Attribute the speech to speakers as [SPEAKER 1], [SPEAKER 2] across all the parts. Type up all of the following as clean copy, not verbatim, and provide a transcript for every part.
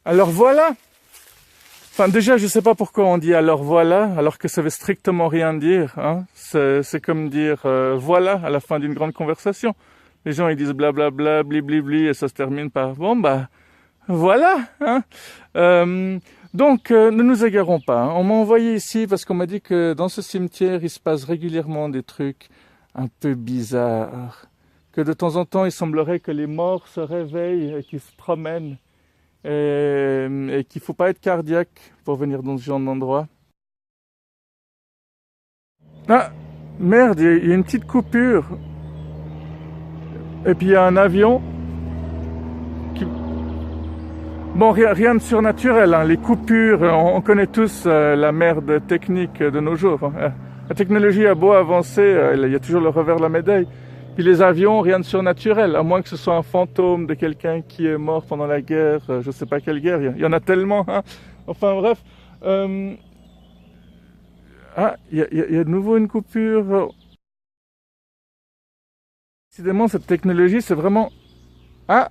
[SPEAKER 1] Alors voilà. Enfin, déjà, je sais pas pourquoi on dit alors voilà, alors que ça veut strictement rien dire, hein. C'est comme dire voilà à la fin d'une grande conversation. Les gens, ils disent blablabla, blibli, et ça se termine par bon, bah, voilà, hein. Donc, ne nous égarons pas, hein. On m'a envoyé ici parce qu'on m'a dit que dans ce cimetière, il se passe régulièrement des trucs un peu bizarres. Que de temps en temps, il semblerait que les morts se réveillent et qu'ils se promènent. Et qu'il faut pas être cardiaque pour venir dans ce genre d'endroit. Ah, merde, il y a une petite coupure. Et puis il y a un avion qui... Bon, rien de surnaturel, hein. Les coupures, on connaît tous la merde technique de nos jours, hein. La technologie a beau avancer, il y a toujours le revers de la médaille. Puis les avions, rien de surnaturel, à moins que ce soit un fantôme de quelqu'un qui est mort pendant la guerre, je sais pas quelle guerre, il y en a tellement, hein. Enfin bref. Ah, il y a de nouveau une coupure. Décidément, cette technologie, c'est vraiment... Ah,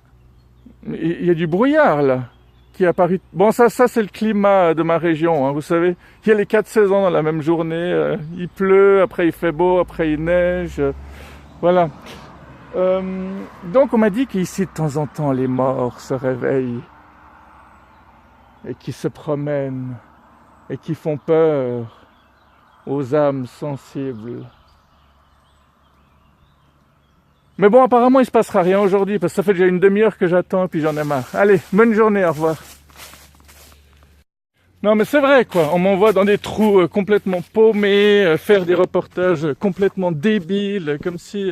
[SPEAKER 1] il y a du brouillard là, qui est apparu. Bon, ça c'est le climat de ma région, hein, vous savez. Il y a les 4 saisons dans la même journée. Il pleut, après il fait beau, après il neige. Voilà. Donc on m'a dit qu'ici, de temps en temps, les morts se réveillent et qui se promènent et qui font peur aux âmes sensibles. Mais bon, apparemment, il se passera rien aujourd'hui, parce que ça fait déjà une demi-heure que j'attends, et puis j'en ai marre. Allez, bonne journée, au revoir. Non, mais c'est vrai, quoi. On m'envoie dans des trous complètement paumés, faire des reportages complètement débiles, comme si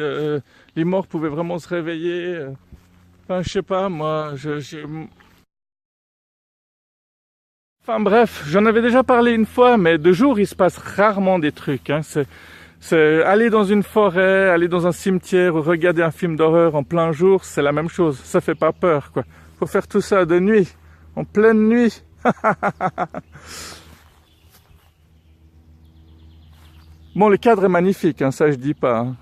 [SPEAKER 1] les morts pouvaient vraiment se réveiller. Enfin, je sais pas, moi, Enfin bref, j'en avais déjà parlé une fois, mais de jour, il se passe rarement des trucs, hein. C'est aller dans une forêt, aller dans un cimetière ou regarder un film d'horreur en plein jour, c'est la même chose. Ça fait pas peur, quoi. Faut faire tout ça de nuit, en pleine nuit. Bon, le cadre est magnifique, hein, ça je dis pas, hein.